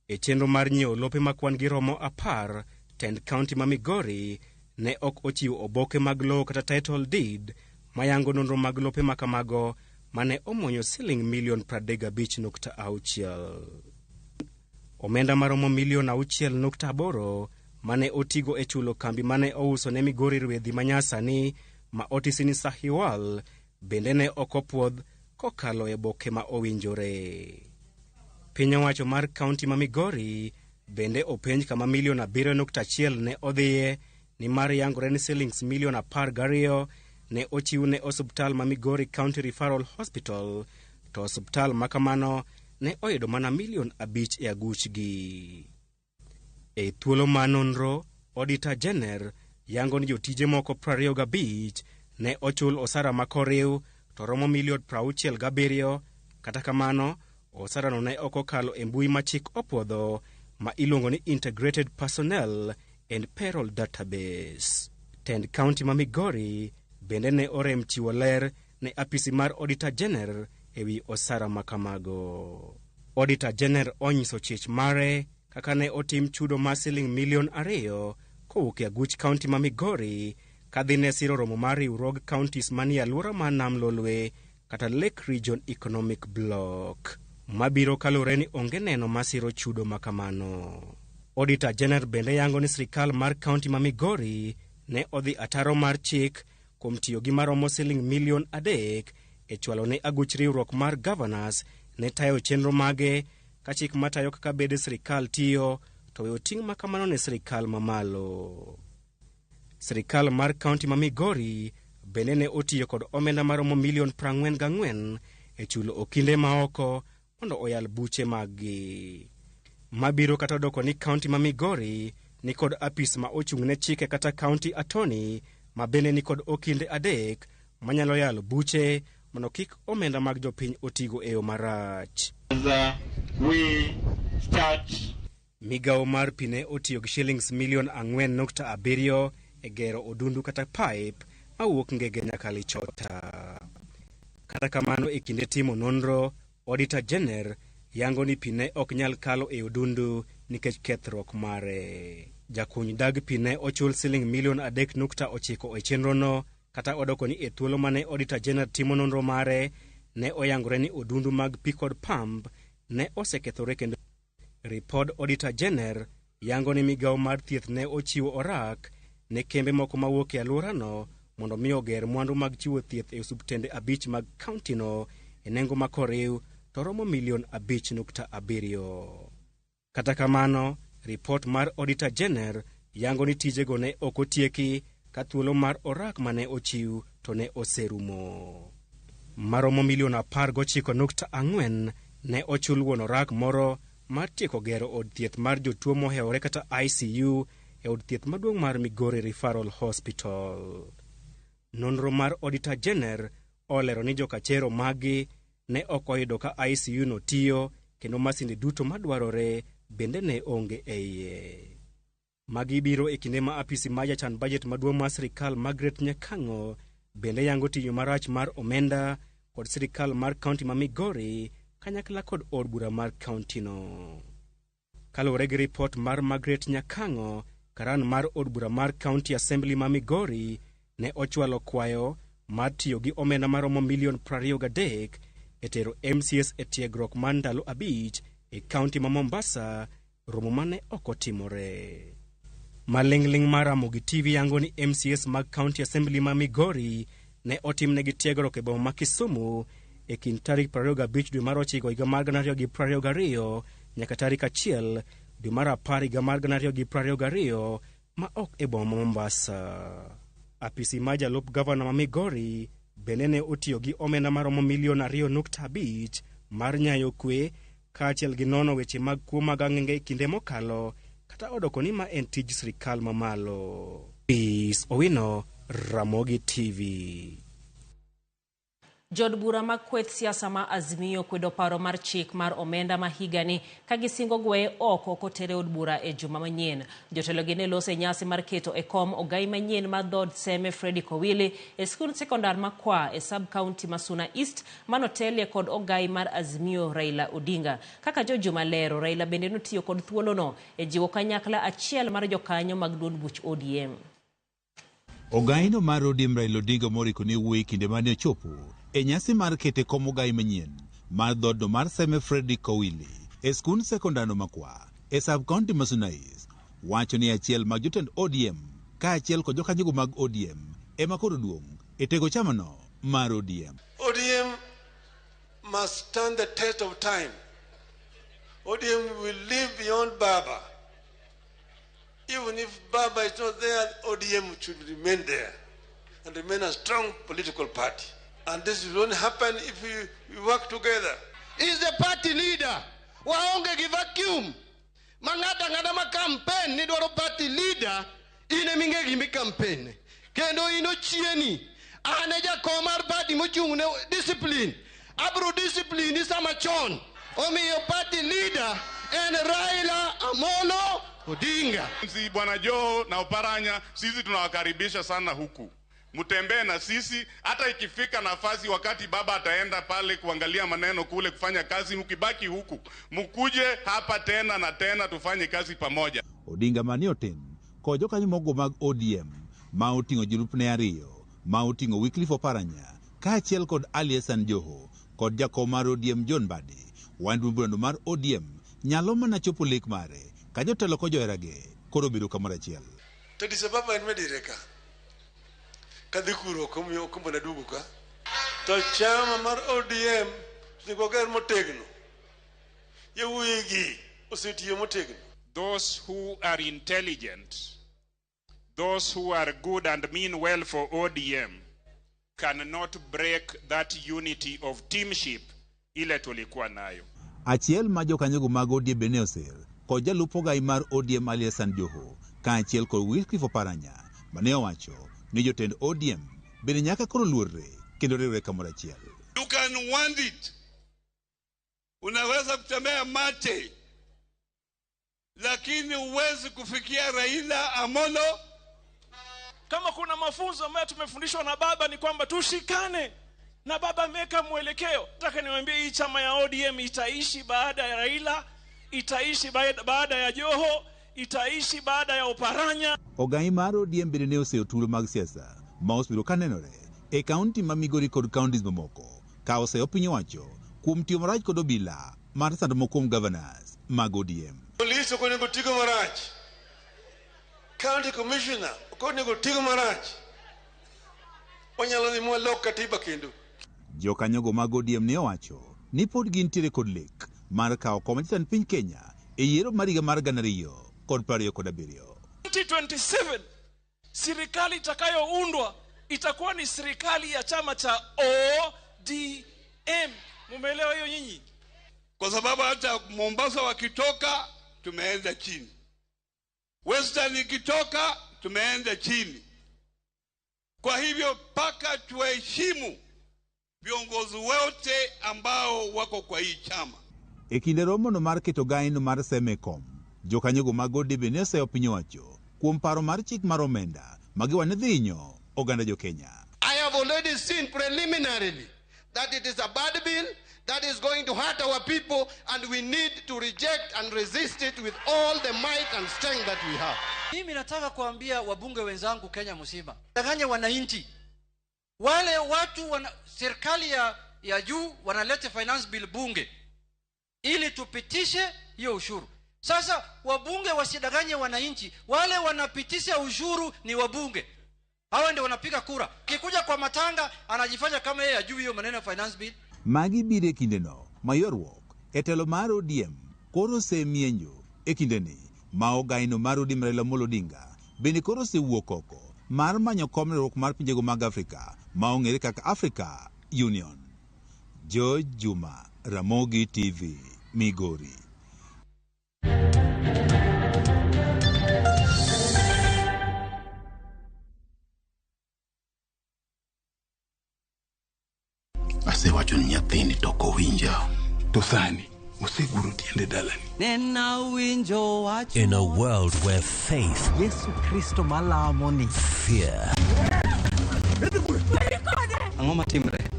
E chenro mar nyiewo lope makwan gi romo 10, tend kaunti ma Migori ne ok ochiwo oboke mag lowo kata title deed mayango nonro mag lope makamago mane omonyo siling milion 35.6. Omenda maromo milion 6.8 mane otigo e chulo kambi mane ouso ne Migori rwedhi manyasani ma Otisini Sahiwal bende ne okopuodh kokalo e boke ma owinjore. Piny owacho mar kaunti ma Migori bende openj kama milion 7.1 ne odhiye ni mar yangore ni silings milion 12 ne ochiw ne osuptal ma Migori County Referral Hospital, to osuptal makamano ne oyudo mana milion 5 e aguchgi. E thuolo ma nonro, Auditor General yango ni jotije moko 25 ne ochul osara makoriw to romo milion 67. Kata kamano, osara no ne okokalo e mbui ma chik opuodho ma iluongo ni Integrated Personnel and Payroll Database. Tend County ma Migori bende ne orem chiwo ler ne apisi mar Auditor General e wi osara makamago. Auditor General onyiso chich mare kaka ne otim chudo ma siling milion 2 kowuok e aguch kaunti ma Migori kadhi ne siro romo mar riwruog counties manie alwora ma Nam Lolwe kata Lake Region Economic Block. Mabiro kalure ni onge neno masiro chudo makamano. Auditor General bende yango ni sirikal mar kaunti ma Migori ne odhi ataro mar chik kuom tiyo gi maromo siling milion 3 e chwalo ne aguch riwruok mar governors ne tayo chenro mage ka chik matayo kaka bede sirikal tiyo to we oting' makamano ne sirikal mamalo. Sirikal mar kaunti ma Migori bende ne otiyo kod omenda maromo milion 44 e chulo okinde maoko mondo oyal buche maggi. Mabiro kata doko ni kaunti ma Migori ni kod apis ma ochung' ne chike kata county attorney ma bende ni kod okinde 3 manyalo yalo buche mondo kik omenda mag jopiny otigo e yo marach. Migao mar pi ne otiyo gi shillings milion 4.7 e gero odundu kata pipe mawuok Ngege nyaka Lichota. Kata kamano e kinde timo nonro, Auditor General yango ni pi ne ok nyal kalo e odundu nikech kethruok mare. Jakuny dag pi ne ochul siling milion 3.9 e chenro no, kata odoko ni e thuolo mane Auditor General timo nonro mare ne oyangore ni odundu mag pi kod pump ne osekethore kendo. Report Auditor General yango ni migao mar thieth ne ochiwo orak ne kembe moko mawuok e alworano mondo mi oger mwandu mag chiwo thieth e osuptende 5 mag kaunti no e nengo makoriw to romo milion 5.7. Kata kamano, report mar Auditor General yango ni tijego ne ok otieki ka thuolo mar orak mane ochiw to ne oserumo. Maromo milion 19.4 ne ochul wuon orak moro mar tieko gero od thieth mar jotuo mohewore kata ICU e od thieth maduong' mar Migori Referral Hospital. Nonro mar Auditor General olero ni jokachero magi ne ok oyudo ka ICU no tiyo kendo masinde duto madwarore bende ne onge e iye. Magi biro e kinde ma apisi ma jachan budget maduong' mar sirikal Margaret Nyakang'o bende yango tiyo marach mar omenda kod sirikal mar kaunti ma Migori kanyakla kod od bura mar kaunti no. Kaluwore gi report mar Margaret Nyakang'o, karan mar od bura mar County Assembly ma Migori ne ochwalo kwayo mar tiyo gi omenda maromo milion 23 e tero MCS e tiegruok mar ndalo 5 e kaunti ma Mombasa, romo mane ok otimore. Malingling mar Ramogi TV yango ni MCS mag County Assembly ma Migori ne otimnegi tiegruok e boma ma Kisumu e kind tarik 25 dwe mar 9 higa mar 2022 nyaka tarik 1 dwe mar 10 higa mar 2022 ma ok e boma ma Mombasa. Apisi ma jalup gavana ma Migori bende ne otiyo gi omenda maromo milion 2.5 mar nyayo kwe kaachiel gi nono weche mag kuo mag ang'enge e kinde mokalo, kata odoko ni ma en tij sirikal mamalo. Peace Owino, Ramogi TV. Jod bura mag kweth siasa ma Azimio kwedo paro mar chik mar omenda ma higani ka gisingo gweye oko kotere od bura e juma manyien. Jotelo gi ne lose nyasi mar keto e kom ogai manyien ma dhod Seme Fredi Kowili e skul sekondar ma Kwa e sub-county ma Suna East manotelie kod ogai mar Azimio Raila Odinga. Kaka jo juma lero, Raila bende notiyo kod thuolono e jiwo kanyakla achiel mar jokanyo mag duond buch ODM. Ogaino mar ODM Raila Odinga moriko ni wuoyi kinde mane ochopo e nyasi mar kete kom ogai manyien mar dhodo mar Seme Fredi Kowili e skul sekondano ma Kwa e sub-county ma Suna East wacho ni achiel mag jotend ODM ka achiel kod jokanyo mag ODM ema koro duong' e tego chamano mar ODM. ODM must stand the test of time. ODM will live beyond Baba. Even if Baba is not there, ODM should remain there and remain a strong political party. And this will only happen if we work together. He's the party leader. Waonge gi vacuum. Mangada ngada ma campaign ni dwaro party leader ine minge gi mi campaign. Kendo ino chieni. Ane ja komar party mochung ne discipline. Abro discipline is amachon. Omi yo party leader and Raila Amolo Odinga. Sisi Bwana Joho na Oparanya, sisi tunawakaribisha sana huku. Mutembee na sisi, hata ikifika nafasi wakati baba ataenda pale kuangalia maneno kule kufanya kazi, mkibaki huku, mkuje hapa tena na tena tufanye kazi pamoja. Odinga manioten, ko jokanyo mogo mag ODM, ma oting'o jolupne ariyo, ma oting'o Wycliffe Oparanya, kaachiel kod Ali Hassan Joho, kod jakom mar ODM John Mbadi, wand burano mar ODM nyalo mana chopo lek mare, ka jotelo ko joherage, koro bedo kamoro achiel. To disababa en medireka. Kadhikuro kumbo na dugu ka. To chama mar ODM sikoger motegno. Yewuigi osetiyo motegno. Those who are intelligent, those who are good and mean well for ODM cannot break that unity of teamship ile tulikuwa nayo. Achiel ma jokanyo mag ODM Beneosel, ko jalup ogai mar ODM Ali Hassan Joho, kaachiel kod Wycliffe Oparanya, mane owacho ni jotend ODM bende nyaka koro luorre kendo riwre kamoro achiel. You can want it. Unaweza kutembea mate, lakini uwezi kufikia Raila Amolo. Kama kuna mafunzo ambayo tumefundishwa na baba ni kwamba tushikane na baba ameweka mwelekeo. Nataka niwaambie hii chama ya ODM itaishi baada ya Raila, itaishi baada ya Joho, itaishi baada ya Oparanya. Ogai mar ODM bende ne oseo tulo mag siasa ma osebiro kanenore e kaunti ma Migori kod kauntis mamoko ka oseo piny owacho kuom tiyo marach kod obila mar sando mokuom governors mag ODM. Police okonego tigo marach. County Commissioner okonego tigo marach. Onyalo ni mwalok katiba kendo. Jokanyogo mag ODM ne owacho ni pod gintiere kod lek mar kawo kom jatend piny Kenya e yiero mar higa mar 2027. 2027 serikali itakayoundwa itakuwa ni serikali ya chama cha ODM. Mumeelewa hiyo nyinyi? Kwa sababu hata Mombasa wakitoka tumeenda chini, Western ikitoka tumeenda chini. Kwa hivyo paka tuheshimu viongozi wote ambao wako kwa hii chama. E kinde romono mar keto gaino mar Semekom, jokanyogo mag ODM ne oseyo piny owacho kuom paro mar chik mar omenda magiwane dhi hinyo oganda jo Kenya. I have already seen preliminarily that it is a bad bill that is going to hurt our people, and we need to reject and resist it with all the might and strength that we have. Mimi nataka kuambia wabunge wenzangu Kenya mzima, danganya wananchi. Wale watu serikali ya juu wanaleta finance bill bunge ili tupitishe hiyo ushuru. Sasa wabunge wasidanganye wananchi, wale wanapitisha ushuru ni wabunge. Hawa ndio wanapiga kura. Kikuja kwa matanga anajifanya kama yeye ajui hiyo maneno ya finance bill. Magi bire kindeno mayorwok etelo mar ODM koro semienjo ekindeni ma ogaino mar ODM Raila Amolo Odinga bende koro sewuok oko mar manyo komruok mar pinjego mag Afrika ma ong'ere kaka Africa Union. George Juma, Ramogi TV, Migori. Asewacho ni nyathini toko winja. To sani, oseguro tiende dalani. In a world where faith, fear,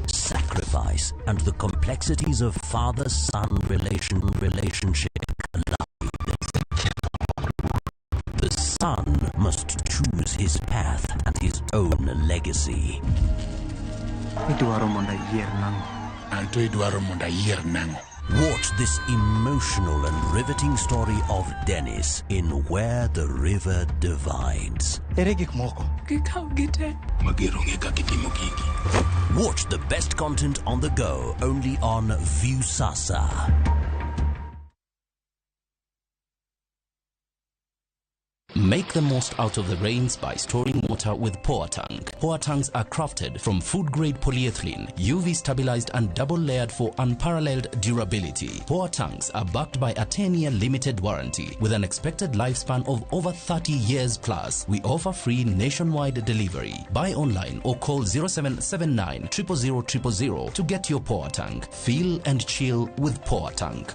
sacrifice, and the complexities of father-son relationship collide, the son must choose his path and his own legacy. Watch this emotional and riveting story of Dennis in Where the River Divides. Watch the best content on the go only on Viusasa. Make the most out of the rains by storing water with Powertank. Powertanks are crafted from food-grade polyethylene, UV stabilized and double-layered for unparalleled durability. Powertanks are backed by a 10-year limited warranty with an expected lifespan of over 30 years plus. We offer free nationwide delivery. Buy online or call 0779 000 000 to get your Powertank. Feel and chill with Powertank.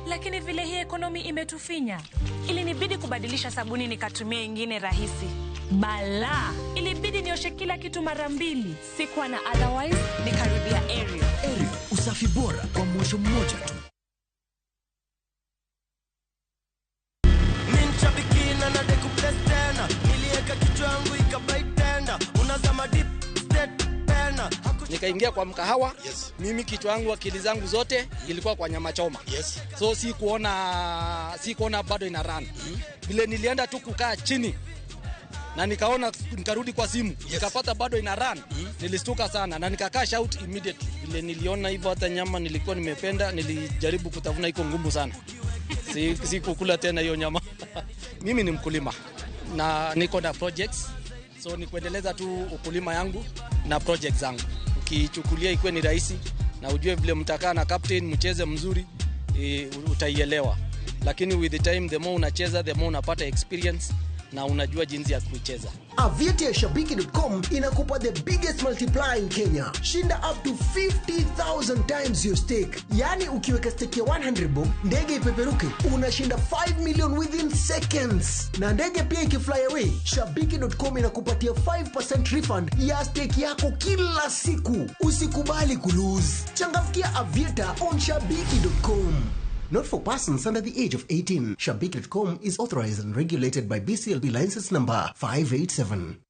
Lakini vile hii ekonomi imetufinya, ilinibidi kubadilisha sabuni nikatumia ingine rahisi. Bala, ilibidi nioshe kila kitu mara mbili. Sikuwa na otherwise, nikarudia Ariel. Ariel, usafi bora kwa mwosho mmoja tu. Minchabikina na dekupless tena, nilieka kichwa yangu ikabaitenda, unazama deep state tena. Nikaingia kwa mkahawa, mimi kichwa yangu akili zangu zote ilikuwa kwa nyama choma. So si kuona bado ina run. Vile nilienda tu kukaa chini na nikaona, nikarudi kwa simu, nikapata bado ina run. Nilistuka sana na nikakaa shout immediately. Vile niliona hivyo hata nyama nilikuwa nimependa, nilijaribu kutafuna, iko ngumu sana. Si kukula tena hiyo nyama. Mimi ni mkulima na niko na projects. So ni kuendeleza tu ukulima yangu na projects zangu. Ukichukulia ikuwe ni rahisi na ujue vile mtakaa na captain mcheze mzuri, utaielewa. Lakini with the time, the more unacheza, the more unapata experience na unajua jinsi ya kucheza. Avieti ya Shabiki.com inakupa the biggest multiplier in Kenya. Shinda up to 50,000 times your stake. Yani ukiweka stake ya 100 bob, ndege ipeperuke, unashinda 5 million within seconds. Na ndege pia ikifly away, Shabiki.com inakupatia 5% refund ya stake yako kila siku. Usikubali kulose. Changamkia Avieta on Shabiki.com. Not for persons under the age of 18. Shabiki.com is authorized and regulated by BCLB license number 587.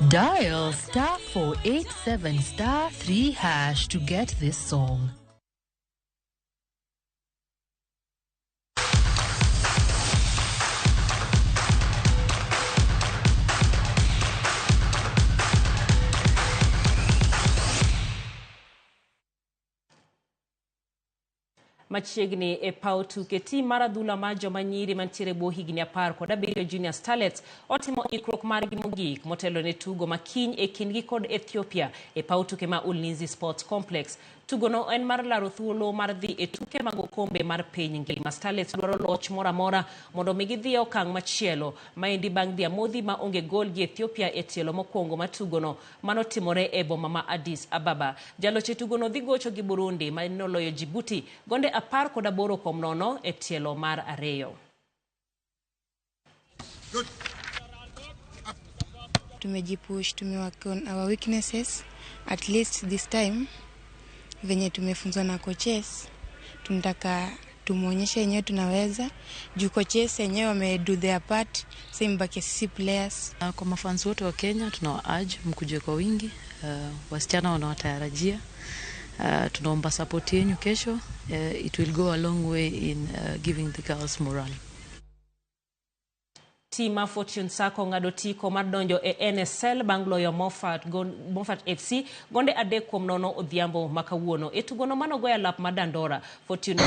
Dial *487*3# to get this song. Machiegni e paw tuke tim mar adhula mar joma nyiri mantiere bwo higni 10 kod 7 Junior Starlets otimo ikruok margi mogik motelo ne tugo makiny e kindgi kod Ethiopia e paw tuke ma Ulinzi Sports Complex. Tugono en mar laro thuolo mar dhi e tuke mag okombe mar piny ngima. Starlets dwaro loch mora mora mondo mi gidhi e okang' machielo maendi bang' dhi amodhi ma onge gol gi Ethiopia e tielo mokwongo matugono manotimore e boma ma Addis Ababa. Jaloch e tugono dhi gocho gi Burundi ma noloyo Djibouti gonde 18-0 e tielo mar ariyo. Tumejipush, tumework on our weaknesses. At least this time venye tumefunzwa na coaches, tunataka tumuonyeshe yenyewe tunaweza. Juu coaches yenyewe wame do their part, same baki sisi players. Kwa mafans wote wa Kenya tunawaurge mkuje kwa wingi. Wasichana wanawatarajia. Tunaomba support yenu kesho. It will go a long way in giving the girls morale. Tima Fortune Sacco ngado tiko mar donjo e NSL Bangloyo Moffat FC gonde ade kuom nono odhiambo makawuono e tugono manogoya lap madandora. Fortune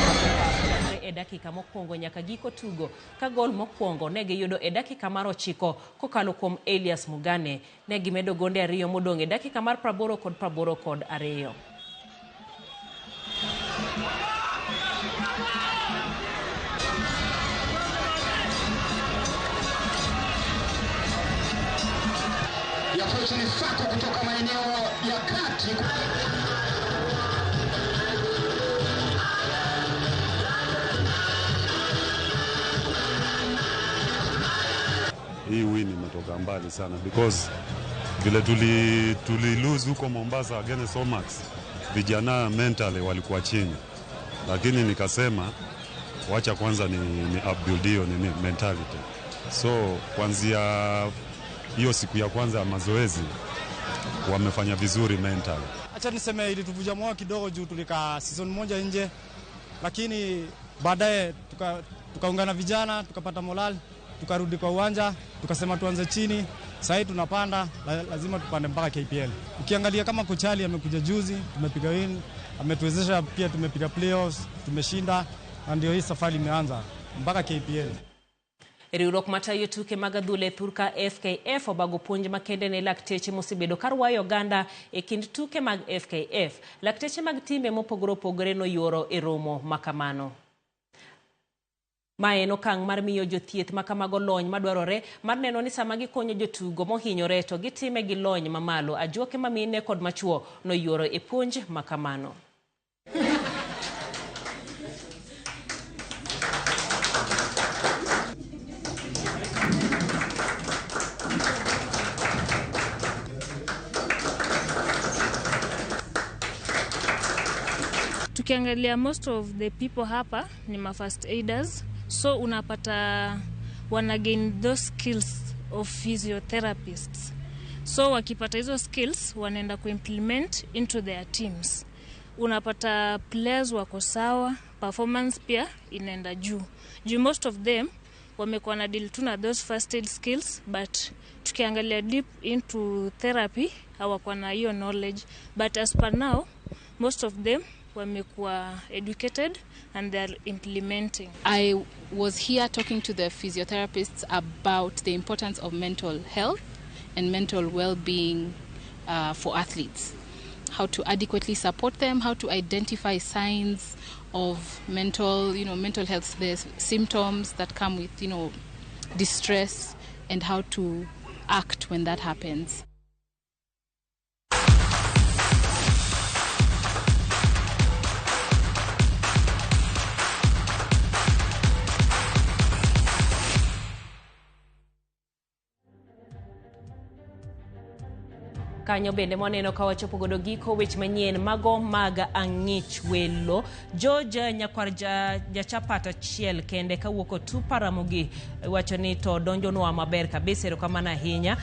e dakika mokwongo nyaka giko tugo ka gol mokwongo ne giyudo e dakika mar 9 kokalo kuom Elias Mugane. Ne gimedo gonde ariyo modong e dakika mar 80 kod ariyo. ya Fortune Sacco kutoka maeneo ya kati. Hii win imetoka mbali sana because vile tuli lose huko Mombasa against Omax, vijana mentally walikuwa chini, lakini nikasema wacha kwanza ni Abdul Dio ni mentality. So kuanzia hiyo siku ya kwanza ya mazoezi wamefanya vizuri mentally. Acha niseme ili tuvuja moyo kidogo juu tulika season moja nje, lakini baadaye tukaungana vijana, tukapata morale, tukarudi kwa uwanja, tukasema tuanze chini. Sasa tunapanda, lazima tupande mpaka KPL. Ukiangalia kama Kochali amekuja juzi, tumepiga win, ametuwezesha pia tumepiga playoffs, tumeshinda, na ndio hii safari imeanza mpaka KPL. Riwruok matayo tuke mag adhula Thurka FKF obago puonj makende ne lakteche mosebedo karwayo oganda e kind tuke mag FKF. Lakteche mag timbe mopogore opogore noyuoro e romo makamano. Mae en okang' mar miyo jothieth makamago lony madwarore mar neno ni sama gikonyo jotugo mohinyore to gitime gi lony mamalo. Ajuoke mamine kod machuo noyuoro e puonj makamano. Tukiangalia most of the people hapa ni ma first aiders, so unapata wana gain those skills of physiotherapists. So wakipata hizo skills wanaenda kuimplement into their teams. Unapata players wako sawa, performance pia inaenda juu. Most of them wamekuwa na deal tu na those first aid skills, but tukiangalia deep into therapy hawakuwa na hiyo knowledge. But as per now, most of them wamekuwa educated and they are implementing. I was here talking to the physiotherapists about the importance of mental health and mental well-being for athletes. How to adequately support them, how to identify signs of mental health, the symptoms that come with, distress, and how to act when that happens. Kanyo bende moneno ka wachopo godo giko wech manyien mago mag ang'ich welo. George Nyakwar jachapata chiel kende kawuoko Tuparamogi iwacho ni to donjonwa maber kabisa, erokamano ahinya.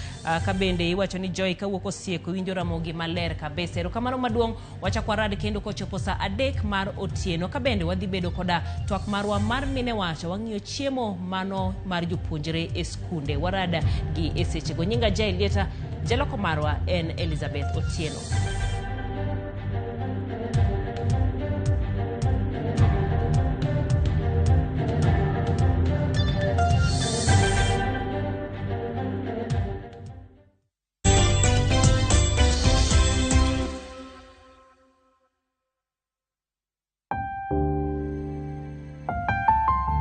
Ka bende iwacho ni Joy kawuoko Sieko winjo Ramogi maler kabisa, erokamano maduong'. Wachakwa rad kendo kochopo sa 3 mar otieno. Ka bende wadhi bedo koda twak marwa mar mine wacho wang'iyo chiemo mano mar jopuonjre e skunde. Warada gi esechego. Nyinga Jailieta, jaloko marwa en Elizabeth Otieno.